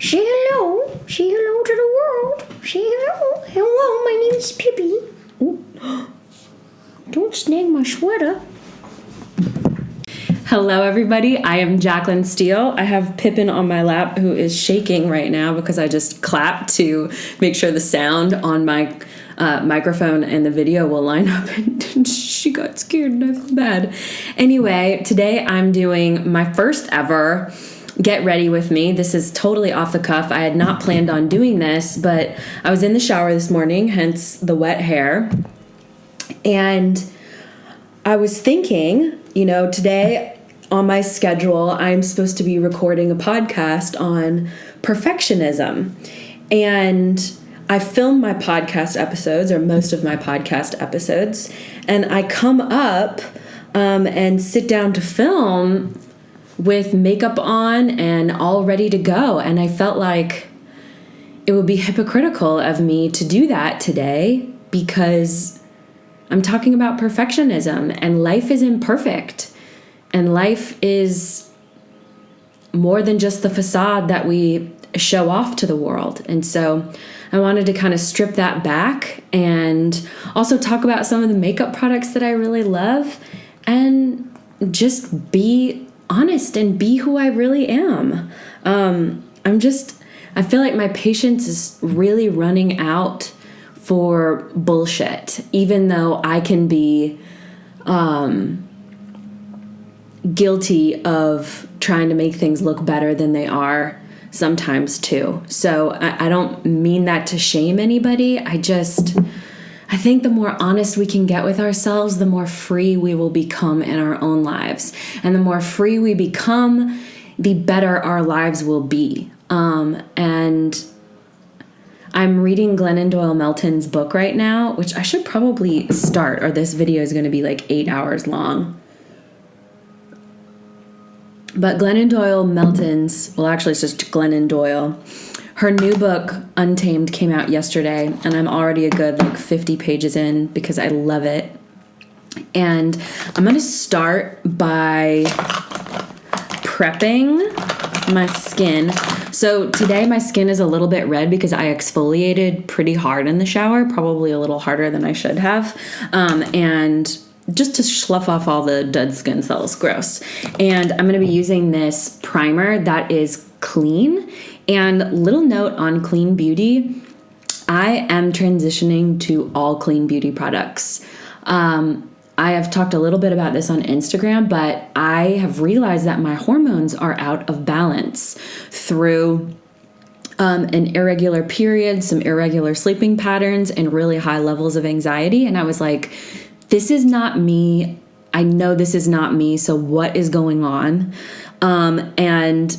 Say hello. Say hello to the world. Say hello. Hello, my name is Pippi. Ooh. Don't snag my sweater. Hello, everybody. I am Jaclyn Steele. I have Pippin on my lap who is shaking right now because I just clapped to make sure the sound on my microphone and the video will line up, and she got scared and I feel bad. Anyway, today I'm doing my first ever Get Ready With Me. This is totally off the cuff. I had not planned on doing this, but I was in the shower this morning, hence the wet hair. And I was thinking, today on my schedule, I'm supposed to be recording a podcast on perfectionism. And I film my podcast episodes, or most of my podcast episodes, and I come up and sit down to film with makeup on and all ready to go. And I felt like it would be hypocritical of me to do that today because I'm talking about perfectionism, and life is imperfect. And life is more than just the facade that we show off to the world. And so I wanted to kind of strip that back and also talk about some of the makeup products that I really love and just be honest and be who I really am. I feel like my patience is really running out for bullshit, even though I can be guilty of trying to make things look better than they are sometimes too. So I don't mean that to shame anybody. I think the more honest we can get with ourselves, the more free we will become in our own lives. And the more free we become, the better our lives will be. And I'm reading Glennon Doyle Melton's book right now, which I should probably start, or this video is going to be like 8 hours long. But Glennon Doyle Melton's, well, actually it's just Glennon Doyle. Her new book, Untamed, came out yesterday, and I'm already a good 50 pages in because I love it. And I'm going to start by prepping my skin. So today my skin is a little bit red because I exfoliated pretty hard in the shower, probably a little harder than I should have. And just to slough off all the dead skin cells. Gross. And I'm going to be using this primer that is clean. And little note on clean beauty, I am transitioning to all clean beauty products. I have talked a little bit about this on Instagram, but I have realized that my hormones are out of balance through an irregular period, some irregular sleeping patterns, and really high levels of anxiety. And I was like, this is not me. I know this is not me. So what is going on? And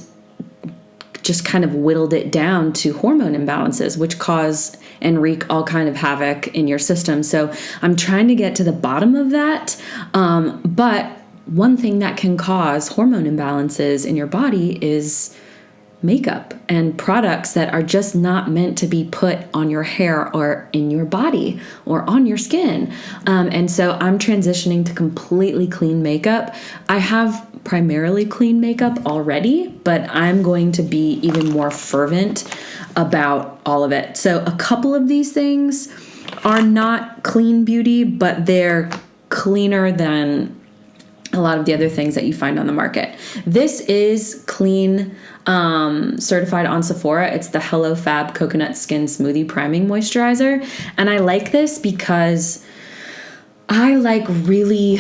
just kind of whittled it down to hormone imbalances, which cause and wreak all kind of havoc in your system. So I'm trying to get to the bottom of that. But one thing that can cause hormone imbalances in your body is makeup and products that are just not meant to be put on your hair or in your body or on your skin. And so I'm transitioning to completely clean makeup. I have primarily clean makeup already, but I'm going to be even more fervent about all of it. So a couple of these things are not clean beauty, but they're cleaner than a lot of the other things that you find on the market. This is clean, certified on Sephora. It's the Hello Fab Coconut Skin Smoothie Priming Moisturizer. And I like this because I like really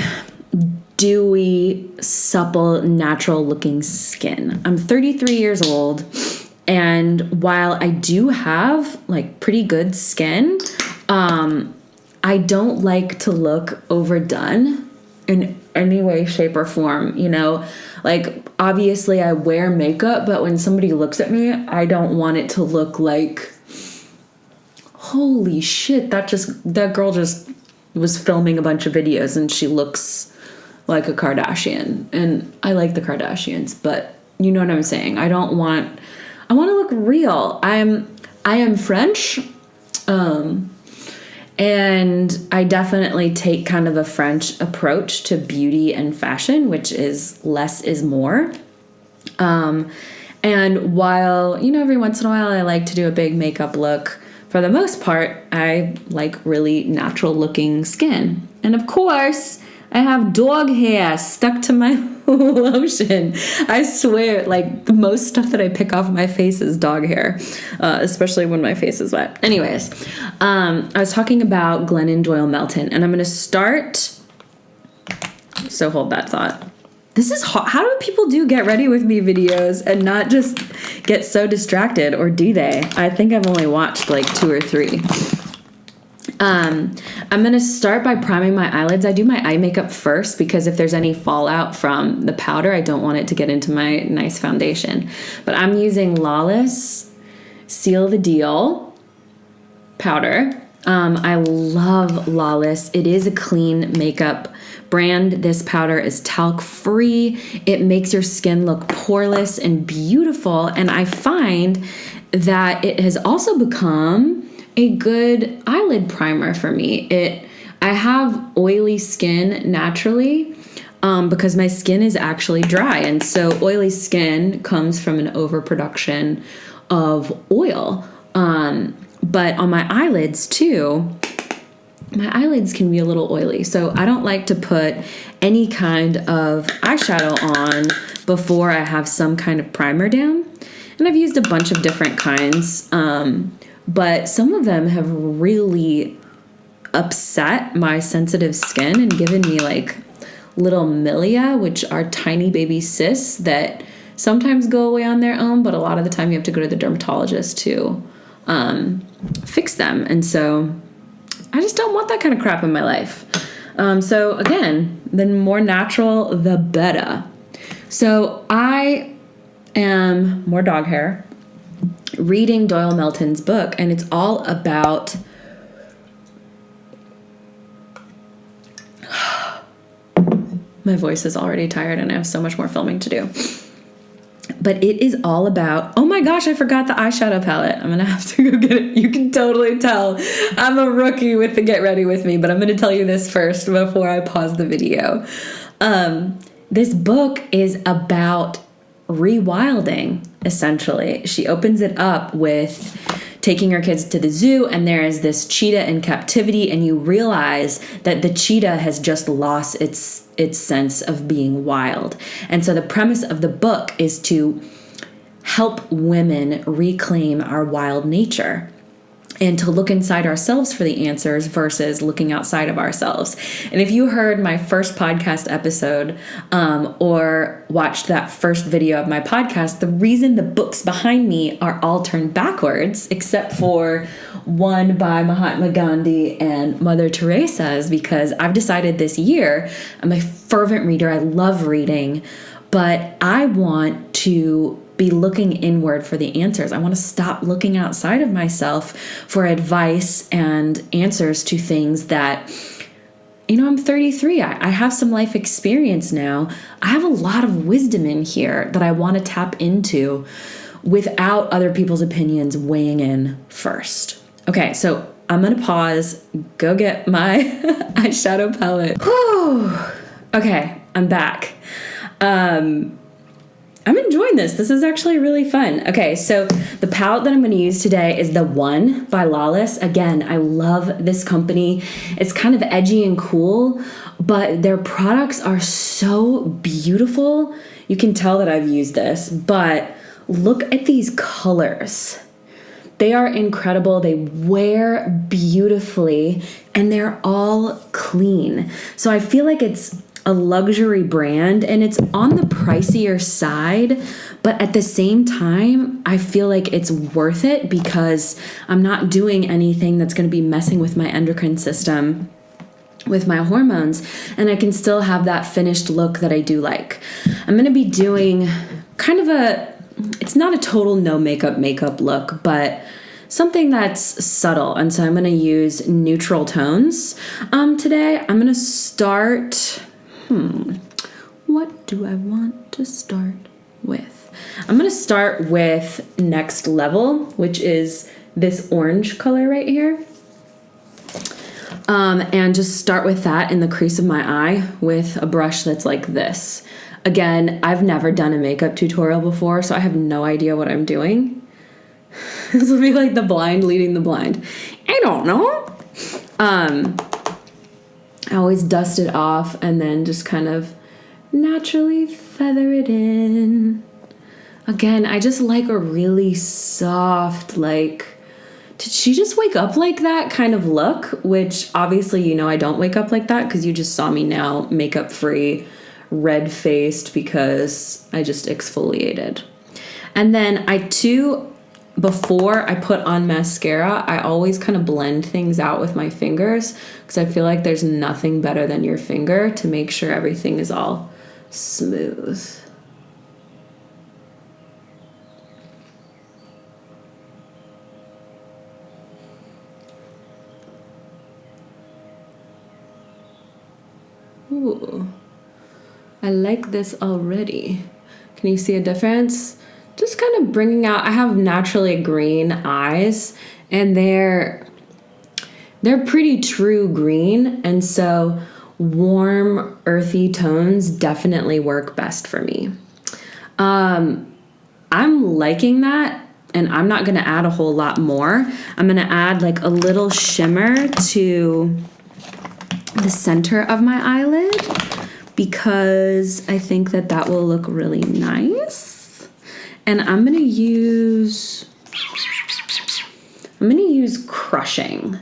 dewy, supple, natural looking skin. I'm 33 years old, and while I do have pretty good skin, I don't like to look overdone in any way, shape, or form. Obviously I wear makeup, but when somebody looks at me, I don't want it to look like, holy shit, that girl just was filming a bunch of videos and she looks like a Kardashian. And I like the Kardashians, but you know what I'm saying? I want to look real. I am French. And I definitely take kind of a French approach to beauty and fashion, which is less is more. And while, every once in a while I like to do a big makeup look, for the most part, I like really natural looking skin. And of course, I have dog hair stuck to my lotion. I swear, like, the most stuff that I pick off my face is dog hair, especially when my face is wet. Anyways, I was talking about Glennon Doyle Melton, and I'm going to start. So hold that thought. This is hard. How do people do get ready with me videos and not just get so distracted, or do they? I think I've only watched like 2 or 3. I'm going to start by priming my eyelids. I do my eye makeup first because if there's any fallout from the powder, I don't want it to get into my nice foundation. But I'm using Lawless Seal the Deal powder. I love Lawless. It is a clean makeup brand. This powder is talc free. It makes your skin look poreless and beautiful. And I find that it has also become a good eyelid primer for me. I have oily skin naturally because my skin is actually dry. And so oily skin comes from an overproduction of oil. But on my eyelids too, my eyelids can be a little oily. So I don't like to put any kind of eyeshadow on before I have some kind of primer down. And I've used a bunch of different kinds, but some of them have really upset my sensitive skin and given me like little milia, which are tiny baby cysts that sometimes go away on their own, but a lot of the time you have to go to the dermatologist to fix them. And so I just don't want that kind of crap in my life. So again, the more natural, the better. So I am more dog hair reading Doyle Melton's book, and it's all about my voice is already tired and I have so much more filming to do. But it is all about, oh my gosh, I forgot the eyeshadow palette. I'm going to have to go get it. You can totally tell I'm a rookie with the get ready with me, but I'm going to tell you this first before I pause the video. This book is about rewilding, essentially. She opens it up with taking her kids to the zoo, and there is this cheetah in captivity, and you realize that the cheetah has just lost its sense of being wild. And so the premise of the book is to help women reclaim our wild nature and to look inside ourselves for the answers versus looking outside of ourselves. And if you heard my first podcast episode or watched that first video of my podcast, the reason the books behind me are all turned backwards, except for one by Mahatma Gandhi and Mother Teresa, is because I've decided this year, I'm a fervent reader, I love reading, but I want to be looking inward for the answers. I want to stop looking outside of myself for advice and answers to things that, I'm 33. I have some life experience now. I have a lot of wisdom in here that I want to tap into without other people's opinions weighing in first. Okay, so I'm going to pause, go get my eyeshadow palette. Whew. Okay, I'm back. I'm enjoying this. This is actually really fun. Okay, so the palette that I'm going to use today is the One by Lawless. Again, I love this company. It's kind of edgy and cool, but their products are so beautiful. You can tell that I've used this, but look at these colors. They are incredible. They wear beautifully, and they're all clean. So I feel like it's a luxury brand, and it's on the pricier side, but at the same time, I feel like it's worth it because I'm not doing anything that's going to be messing with my endocrine system, with my hormones, and I can still have that finished look that I do like. I'm going to be doing kind of it's not a total no makeup look, but something that's subtle. And so I'm going to use neutral tones today. I'm going to start... What do I want to start with? I'm going to start with Next Level, which is this orange color right here. And just start with that in the crease of my eye with a brush that's like this. Again, I've never done a makeup tutorial before, so I have no idea what I'm doing. This will be like the blind leading the blind. I don't know. I always dust it off and then just kind of naturally feather it in. Again, I just like a really soft, like, did she just wake up like that kind of look? Which obviously, you know, I don't wake up like that because you just saw me now makeup free, red faced because I just exfoliated. And then before I put on mascara, I always kind of blend things out with my fingers because I feel like there's nothing better than your finger to make sure everything is all smooth. Ooh, I like this already. Can you see a difference? Just kind of bringing out, I have naturally green eyes and they're pretty true green. And so warm, earthy tones definitely work best for me. I'm liking that, and I'm not going to add a whole lot more. I'm going to add like a little shimmer to the center of my eyelid because I think that will look really nice. And I'm going to use Crushing,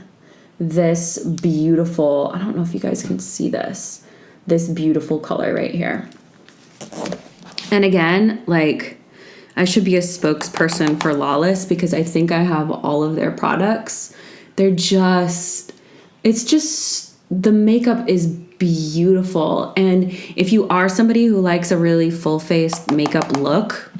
this beautiful, I don't know if you guys can see this beautiful color right here. And again, like, I should be a spokesperson for Lawless because I think I have all of their products. The makeup is beautiful. And if you are somebody who likes a really full-faced makeup look,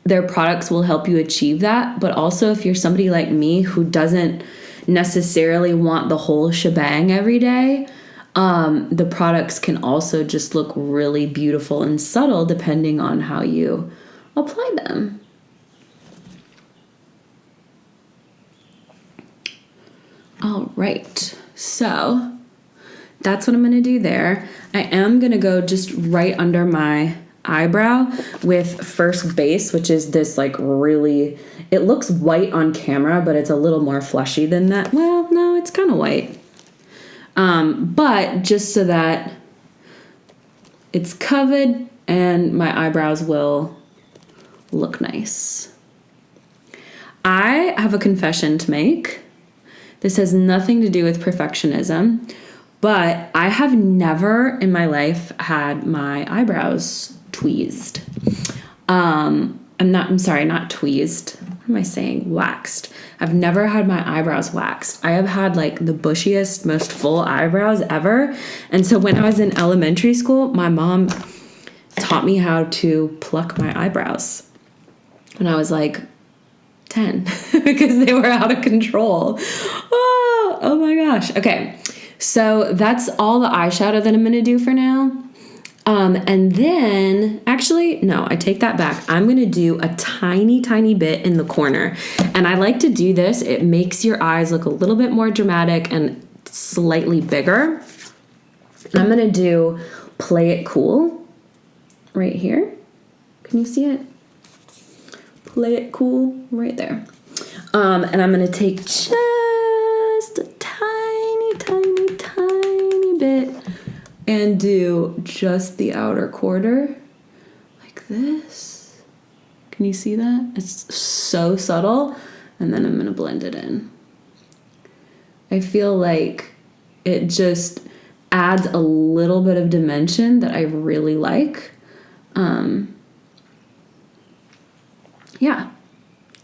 their products will help you achieve that. But also if you're somebody like me who doesn't necessarily want the whole shebang every day, the products can also just look really beautiful and subtle depending on how you apply them. All right, so that's what I'm going to do there. I am going to go just right under my eyebrow with First Base, which is this like really, it looks white on camera, but it's a little more fleshy than that. Well, no, it's kind of white. But just so that it's covered and my eyebrows will look nice. I have a confession to make. This has nothing to do with perfectionism, but I have never in my life had my eyebrows tweezed. Not tweezed. What am I saying? Waxed. I've never had my eyebrows waxed. I have had like the bushiest, most full eyebrows ever. And so when I was in elementary school, my mom taught me how to pluck my eyebrows when I was like 10 because they were out of control. Oh my gosh. Okay. So that's all the eyeshadow that I'm going to do for now. And then, actually, no, I take that back. I'm going to do a tiny, tiny bit in the corner. And I like to do this. It makes your eyes look a little bit more dramatic and slightly bigger. And I'm going to do Play It Cool right here. Can you see it? Play It Cool right there. And I'm going to take just a tiny, tiny, tiny bit and do just the outer quarter like this. Can you see that? It's so subtle. And then I'm going to blend it in. I feel like it just adds a little bit of dimension that I really like. Yeah.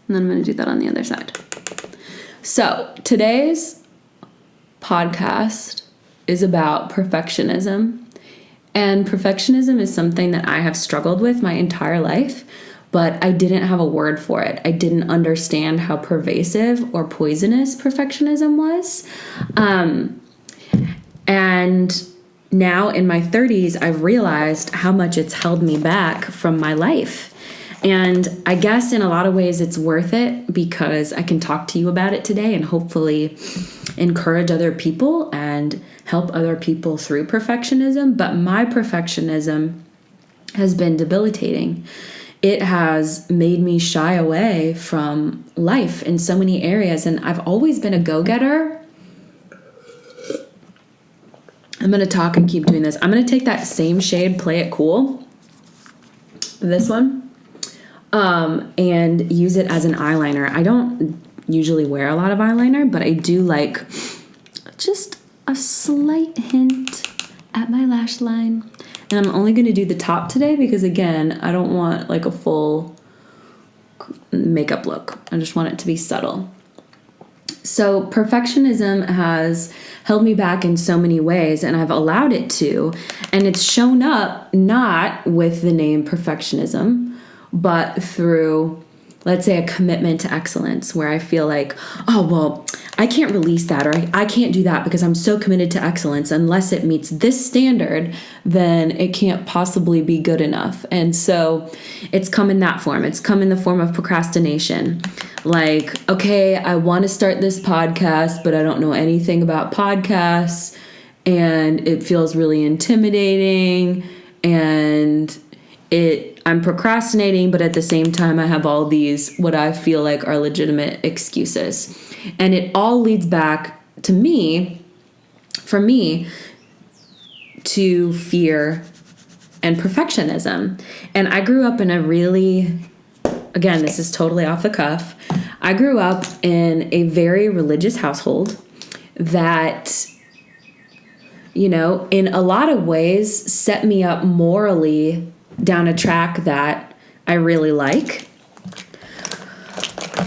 And then I'm going to do that on the other side. So today's podcast is about perfectionism. And perfectionism is something that I have struggled with my entire life, but I didn't have a word for it. I didn't understand how pervasive or poisonous perfectionism was. And now in my 30s, I've realized how much it's held me back from my life. And I guess in a lot of ways it's worth it because I can talk to you about it today and hopefully encourage other people and help other people through perfectionism. But my perfectionism has been debilitating. It has made me shy away from life in so many areas. And I've always been a go-getter. I'm going to talk and keep doing this. I'm going to take that same shade, Play It Cool, this one, and use it as an eyeliner. I don't usually wear a lot of eyeliner, but I do like just a slight hint at my lash line. And I'm only going to do the top today because, again, I don't want like a full makeup look. I just want it to be subtle. So perfectionism has held me back in so many ways, and I've allowed it to. And it's shown up not with the name perfectionism, but through, let's say, a commitment to excellence where I feel like, oh, well, I can't release that, or I can't do that because I'm so committed to excellence. Unless it meets this standard, then it can't possibly be good enough. And so it's come in that form. It's come in the form of procrastination. Like, okay, I want to start this podcast, but I don't know anything about podcasts, and it feels really intimidating, and I'm procrastinating, but at the same time, I have all these what I feel like are legitimate excuses. And it all leads back to for me, to fear and perfectionism. And I grew up in a really, again, this is totally off the cuff. I grew up in a very religious household that, you know, in a lot of ways set me up morally down a track that I really like.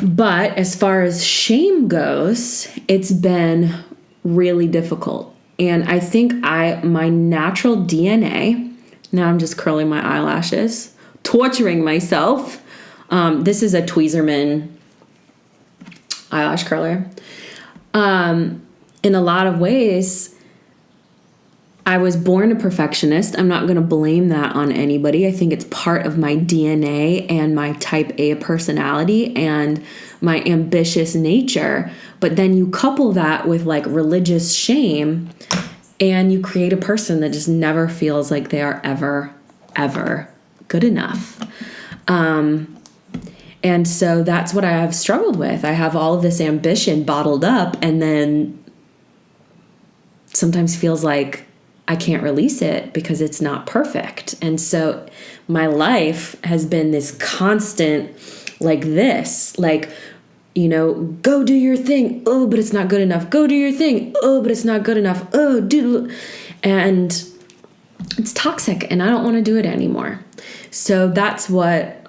But as far as shame goes, it's been really difficult. And I think my natural DNA, now I'm just curling my eyelashes, torturing myself. This is a Tweezerman eyelash curler. In a lot of ways, I was born a perfectionist. I'm not going to blame that on anybody. I think it's part of my DNA and my type A personality and my ambitious nature. But then you couple that with like religious shame and you create a person that just never feels like they are ever good enough. And so that's what I have struggled with. I have all of this ambition bottled up and then sometimes feels like I can't release it because it's not perfect. And so my life has been this constant like this, like, you know, go do your thing. Oh, but it's not good enough. Go do your thing. Oh, but it's not good enough. Oh, do. And it's toxic and I don't want to do it anymore. So that's what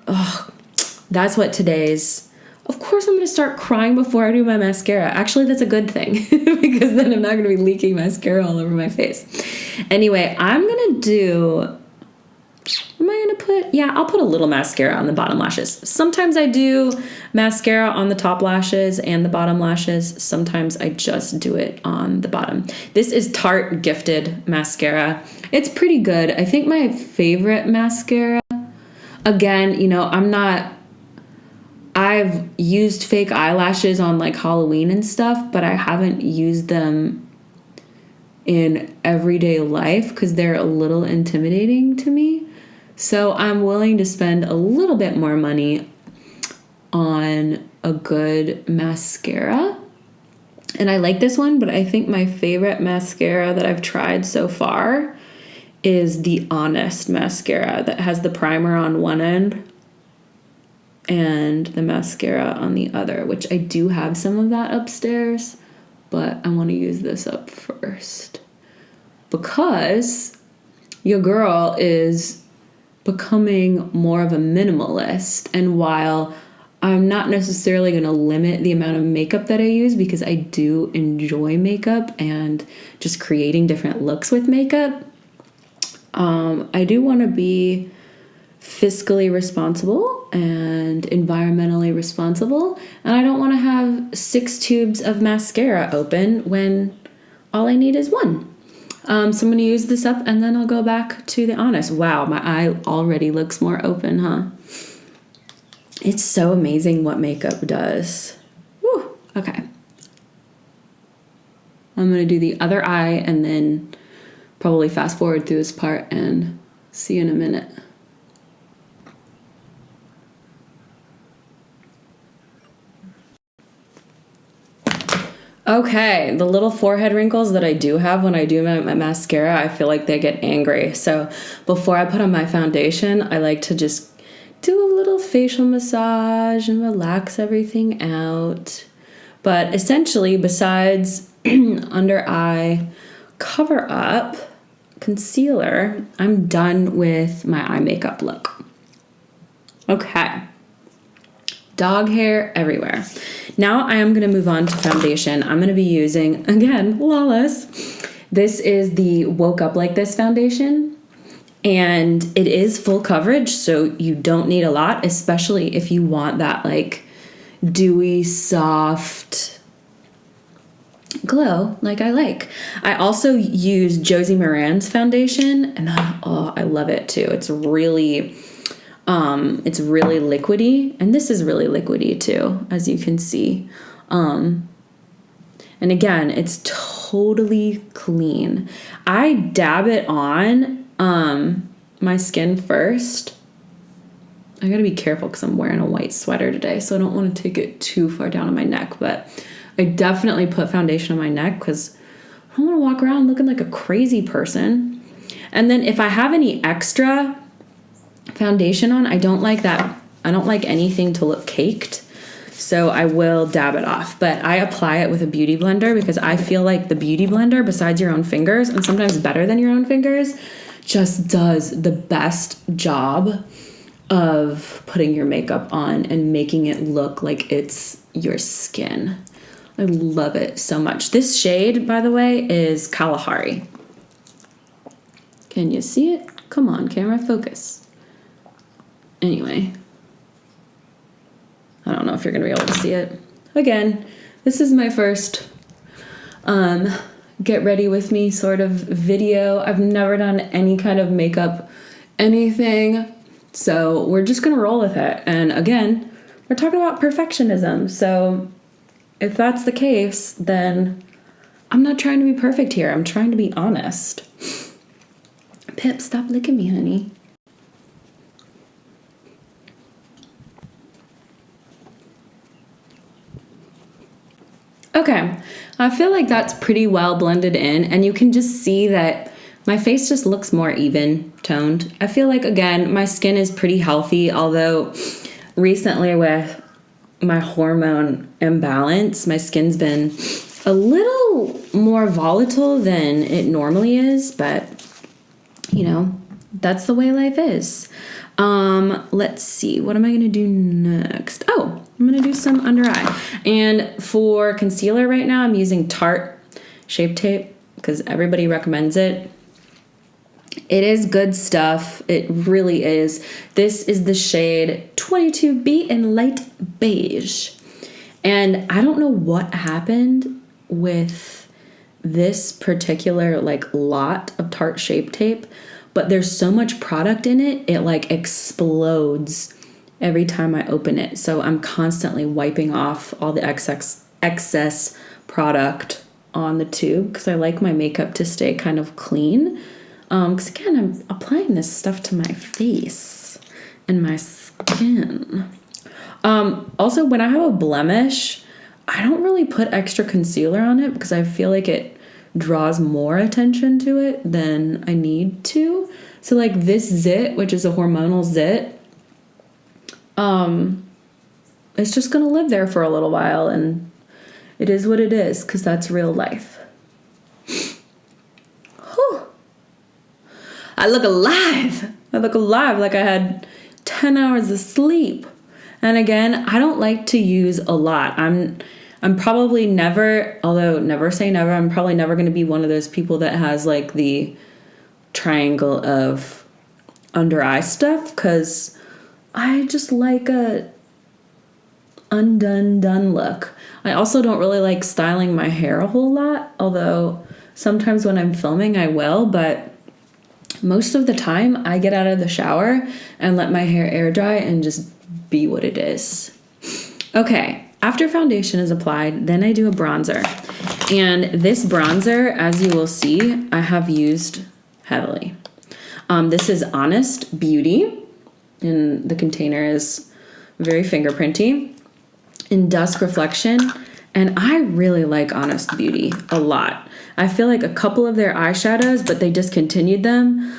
today's, of course I'm going to start crying before I do my mascara. Actually, that's a good thing because then I'm not going to be leaking mascara all over my face. Anyway, I'll put a little mascara on the bottom lashes. Sometimes I do mascara on the top lashes and the bottom lashes. Sometimes I just do it on the bottom. This is Tarte Gifted mascara. It's pretty good. I think my favorite mascara, again, you know, I've used fake eyelashes on like Halloween and stuff, but I haven't used them in everyday life because they're a little intimidating to me. So I'm willing to spend a little bit more money on a good mascara. And I like this one, but I think my favorite mascara that I've tried so far is the Honest mascara that has the primer on one end and the mascara on the other, which I do have some of that upstairs, but I want to use this up first because your girl is becoming more of a minimalist. And while I'm not necessarily going to limit the amount of makeup that I use because I do enjoy makeup and just creating different looks with makeup, I do want to be fiscally responsible and environmentally responsible. And I don't want to have 6 tubes of mascara open when all I need is one. So I'm going to use this up and then I'll go back to the Honest. Wow, my eye already looks more open, huh? It's so amazing what makeup does. Whew. Okay. I'm going to do the other eye and then probably fast forward through this part and see you in a minute. Okay, the little forehead wrinkles that I do have when I do my mascara, I feel like they get angry. So before I put on my foundation, I like to just do a little facial massage and relax everything out. But essentially, besides under eye cover up, concealer, I'm done with my eye makeup look. Okay. Dog hair everywhere. Now I am going to move on to foundation. I'm going to be using, again, Lawless. This is the Woke Up Like This foundation. And it is full coverage, so you don't need a lot, especially if you want that like dewy, soft glow like I like. I also use Josie Maran's foundation, and I love it too. It's really liquidy, and this is really liquidy too, as you can see. And again, it's totally clean. I dab it on my skin first. I gotta be careful because I'm wearing a white sweater today, so I don't want to take it too far down on my neck, but I definitely put foundation on my neck because I don't want to walk around looking like a crazy person. And then if I have any extra foundation on, I don't like that. I don't like anything to look caked, so I will dab it off. But I apply it with a beauty blender because I feel like the beauty blender, besides your own fingers, and sometimes better than your own fingers, just does the best job of putting your makeup on and making it look like it's your skin. I love it so much. This shade, by the way, is Kalahari. Can you see it? Come on, camera, focus. Anyway, I don't know if you're going to be able to see it. Again, this is my first get ready with me sort of video. I've never done any kind of makeup, anything. So we're just going to roll with it. And again, we're talking about perfectionism. So if that's the case, then I'm not trying to be perfect here. I'm trying to be honest. Pip, stop licking me, honey. Okay, I feel like that's pretty well blended in, and you can just see that my face just looks more even toned. I feel like, again, my skin is pretty healthy, although recently with my hormone imbalance, my skin's been a little more volatile than it normally is, but, you know, that's the way life is. Let's see, what am I going to do next? Oh, I'm going to do some under eye. And for concealer right now, I'm using Tarte Shape Tape because everybody recommends it. It is good stuff. It really is. This is the shade 22B in light beige. And I don't know what happened with this particular like lot of Tarte Shape Tape, but there's so much product in it, it like explodes every time I open it. So I'm constantly wiping off all the excess product on the tube because I like my makeup to stay kind of clean. Because again, I'm applying this stuff to my face and my skin. Also, when I have a blemish, I don't really put extra concealer on it because I feel like it draws more attention to it than I need to. So like this zit, which is a hormonal zit, it's just gonna live there for a little while, and it is what it is because that's real life. Whew. I look alive. I look alive like I had 10 hours of sleep. And again, I don't like to use a lot. I'm probably never, although never say never, I'm probably never going to be one of those people that has like the triangle of under eye stuff because I just like a done look. I also don't really like styling my hair a whole lot, although sometimes when I'm filming I will, but most of the time I get out of the shower and let my hair air dry and just be what it is. Okay, after foundation is applied, then I do a bronzer. And this bronzer, as you will see, I have used heavily. This is Honest Beauty, and the container is very fingerprinty, in Dusk Reflection, and I really like Honest Beauty a lot. I feel like a couple of their eyeshadows, but they discontinued them,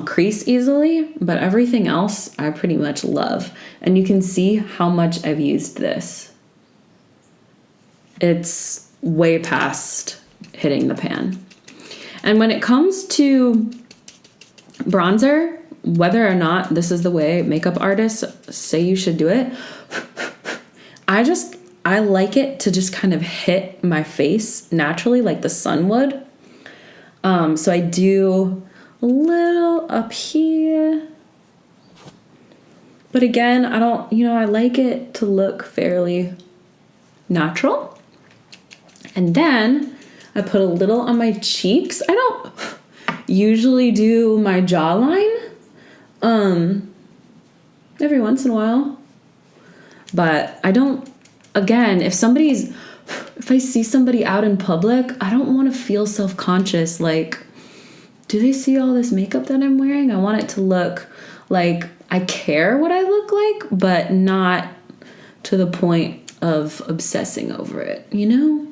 crease easily, but everything else I pretty much love. And you can see how much I've used this. It's way past hitting the pan. And when it comes to bronzer, whether or not this is the way makeup artists say you should do it, I like it to just kind of hit my face naturally like the sun would. So I do a little up here. But again, I like it to look fairly natural. And then I put a little on my cheeks. I don't usually do my jawline. Every once in a while. But I don't, again, if I see somebody out in public, I don't want to feel self-conscious. Like, do they see all this makeup that I'm wearing? I want it to look like I care what I look like, but not to the point of obsessing over it, you know?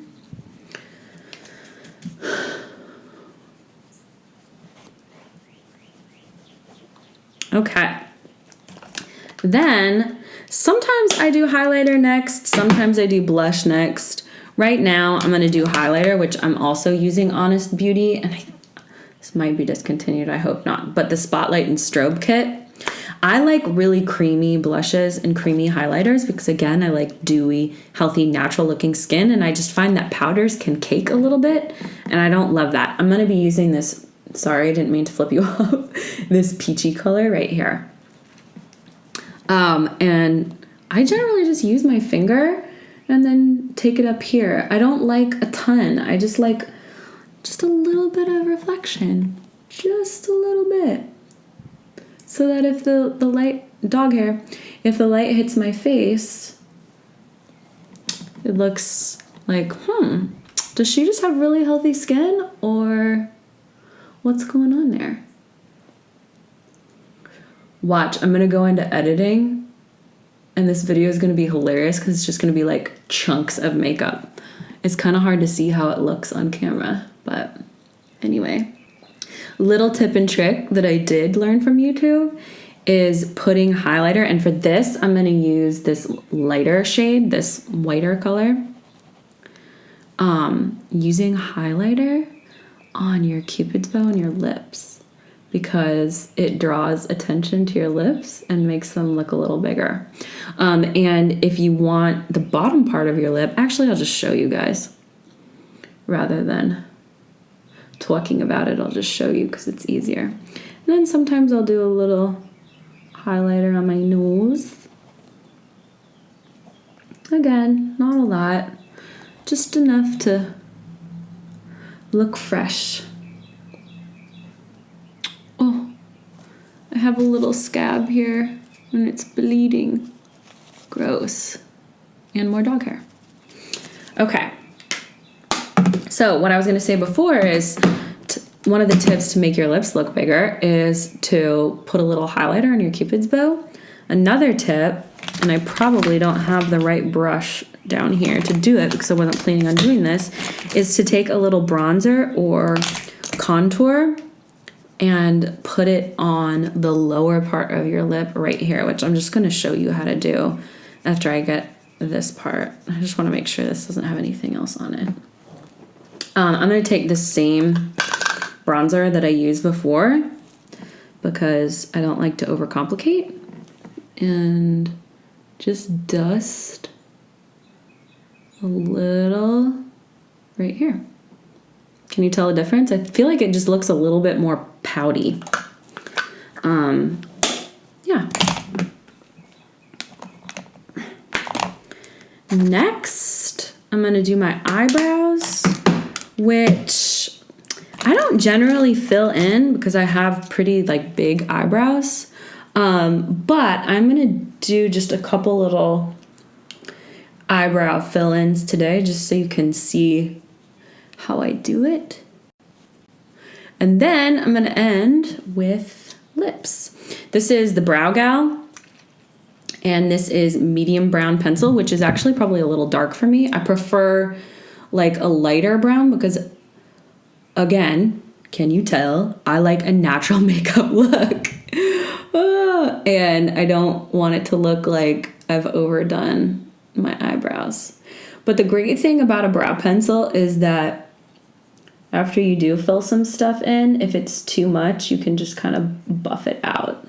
Okay. Then sometimes I do highlighter next, sometimes I do blush next. Right now I'm going to do highlighter, which I'm also using Honest Beauty, and this might be discontinued, I hope not, but the Spotlight and Strobe kit. I like really creamy blushes and creamy highlighters because, again, I like dewy, healthy, natural looking skin, and I just find that powders can cake a little bit, and I don't love that. I'm going to be using this, sorry, I didn't mean to flip you off, this peachy color right here. And I generally just use my finger and then take it up here. I don't like a ton. I just like just a little bit of reflection. Just a little bit. So that if the light, dog hair, if the light hits my face, it looks like, does she just have really healthy skin, or what's going on there? Watch, I'm gonna go into editing, and this video is gonna be hilarious because it's just gonna be like chunks of makeup. It's kind of hard to see how it looks on camera, but anyway. Little tip and trick that I did learn from YouTube is putting highlighter, and for this I'm gonna use this lighter shade, this whiter color. Using highlighter on your cupid's bow and your lips, because it draws attention to your lips and makes them look a little bigger. And if you want the bottom part of your lip, actually I'll just show you guys rather than talking about it. I'll just show you because it's easier. And then sometimes I'll do a little highlighter on my nose. Again, not a lot, just enough to look fresh. Oh, I have a little scab here and it's bleeding. Gross. And more dog hair. Okay. So what I was going to say before is one of the tips to make your lips look bigger is to put a little highlighter on your cupid's bow. Another tip, and I probably don't have the right brush down here to do it because I wasn't planning on doing this, is to take a little bronzer or contour and put it on the lower part of your lip right here, which I'm just going to show you how to do after I get this part. I just want to make sure this doesn't have anything else on it. I'm going to take the same bronzer that I used before because I don't like to overcomplicate, and just dust a little right here. Can you tell the difference? I feel like it just looks a little bit more pouty. Yeah. Next, I'm going to do my eyebrows, which I don't generally fill in because I have pretty big eyebrows. But I'm going to do just a couple little eyebrow fill-ins today, just so you can see how I do it. And then I'm gonna end with lips. This is the Brow Gal, and this is medium brown pencil, which is actually probably a little dark for me. I prefer like a lighter brown because, again, can you tell? I like a natural makeup look. And I don't want it to look like I've overdone my eyebrows. But the great thing about a brow pencil is that after you do fill some stuff in, if it's too much, you can just kind of buff it out.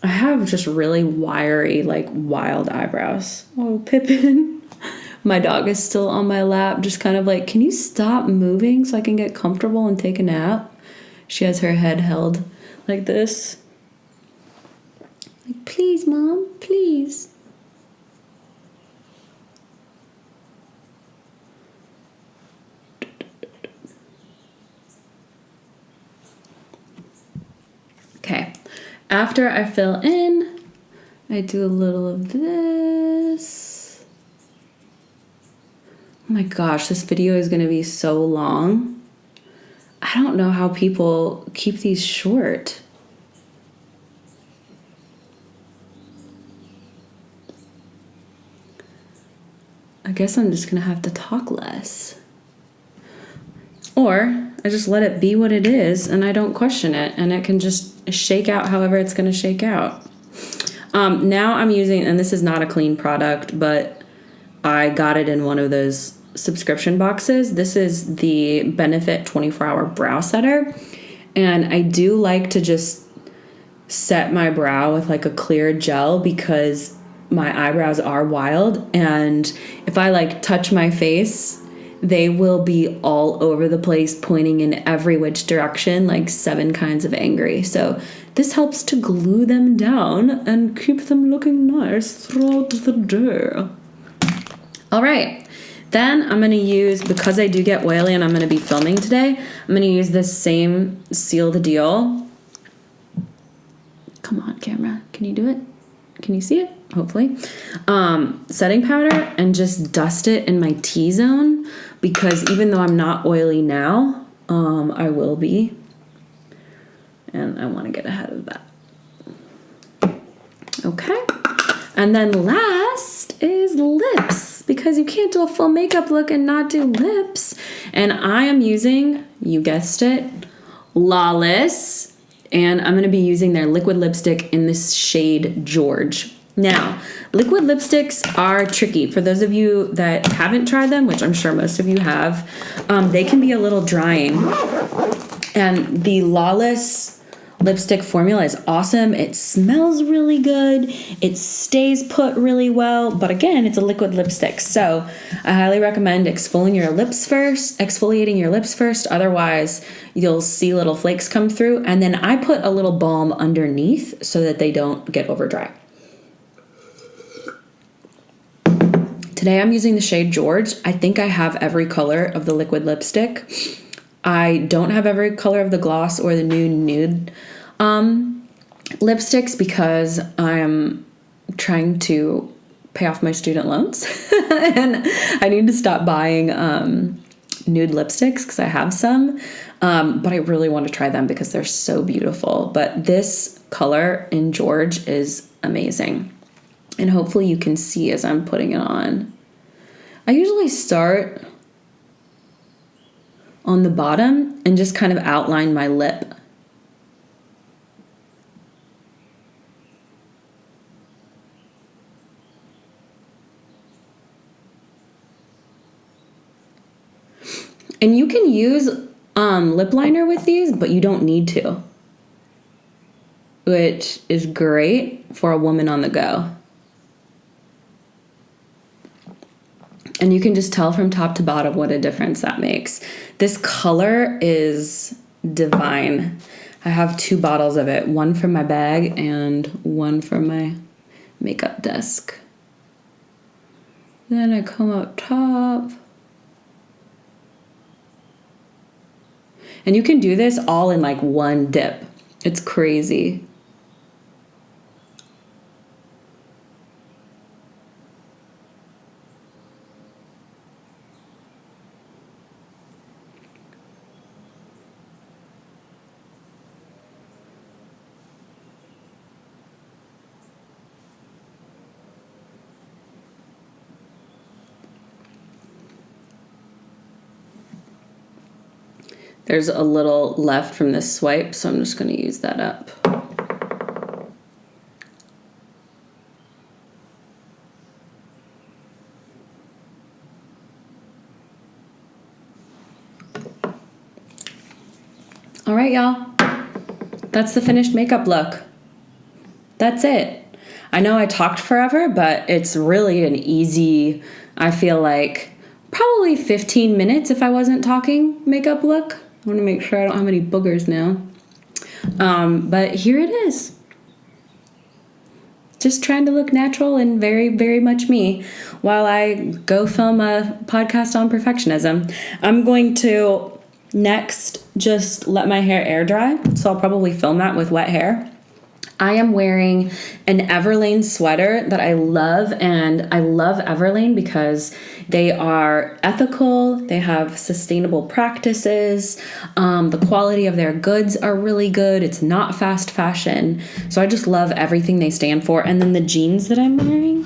I have just really wiry, like wild eyebrows. Oh, Pippin. My dog is still on my lap, just kind of like, can you stop moving so I can get comfortable and take a nap? She has her head held like this. Like, please, Mom, please. Okay, after I fill in, I do a little of this. Oh my gosh, this video is gonna be so long. I don't know how people keep these short. I guess I'm just gonna have to talk less. Or I just let it be what it is and I don't question it, and it can just shake out however it's gonna shake out. Now I'm using, and this is not a clean product, but I got it in one of those subscription boxes. This is the Benefit 24-Hour Brow Setter, and I do like to just set my brow with like a clear gel because my eyebrows are wild, and if I like touch my face, they will be all over the place, pointing in every which direction, like 7 kinds of angry. So this helps to glue them down and keep them looking nice throughout the day. All right, then I'm gonna use, because I do get oily and I'm gonna be filming today, I'm gonna use this same Seal the Deal. Come on, camera, can you do it? Can you see it? Hopefully. Setting powder, and just dust it in my T-zone, because even though I'm not oily now, I will be, and I want to get ahead of that. Okay, and then last is lips, because you can't do a full makeup look and not do lips, and I am using, you guessed it, Lawless, and I'm going to be using their liquid lipstick in this shade George. Now, liquid lipsticks are tricky. For those of you that haven't tried them, which I'm sure most of you have, they can be a little drying. And the Lawless lipstick formula is awesome. It smells really good. It stays put really well. But again, it's a liquid lipstick. So I highly recommend exfoliating your lips first. Otherwise, you'll see little flakes come through. And then I put a little balm underneath so that they don't get over dry. Today I'm using the shade George. I think I have every color of the liquid lipstick. I don't have every color of the gloss or the nude lipsticks because I'm trying to pay off my student loans. And I need to stop buying nude lipsticks because I have some. But I really want to try them because they're so beautiful. But this color in George is amazing. And hopefully you can see as I'm putting it on. I usually start on the bottom and just kind of outline my lip. And you can use lip liner with these, but you don't need to, which is great for a woman on the go. And you can just tell from top to bottom what a difference that makes. This color is divine. I have 2 bottles of it, one from my bag and one from my makeup desk. Then I come up top. And you can do this all in like one dip. It's crazy. There's a little left from this swipe, so I'm just going to use that up. All right, y'all. That's the finished makeup look. That's it. I know I talked forever, but it's really an easy, I feel like, probably 15 minutes if I wasn't talking makeup look. I want to make sure I don't have any boogers now. But here it is. Just trying to look natural and very, very much me while I go film a podcast on perfectionism. I'm going to next just let my hair air dry. So I'll probably film that with wet hair. I am wearing an Everlane sweater that I love, and I love Everlane because they are ethical, they have sustainable practices, the quality of their goods are really good, it's not fast fashion, so I just love everything they stand for. And then the jeans that I'm wearing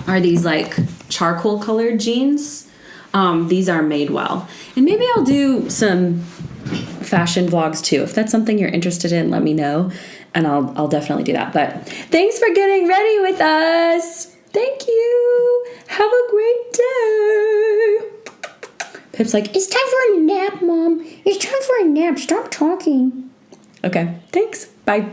are these like charcoal colored jeans. These are Madewell, and maybe I'll do some fashion vlogs too. If that's something you're interested in, let me know, and I'll definitely do that. But thanks for getting ready with us. Thank you. Have a great day. Pip's like, it's time for a nap, Mom. It's time for a nap. Stop talking. Okay, thanks. Bye.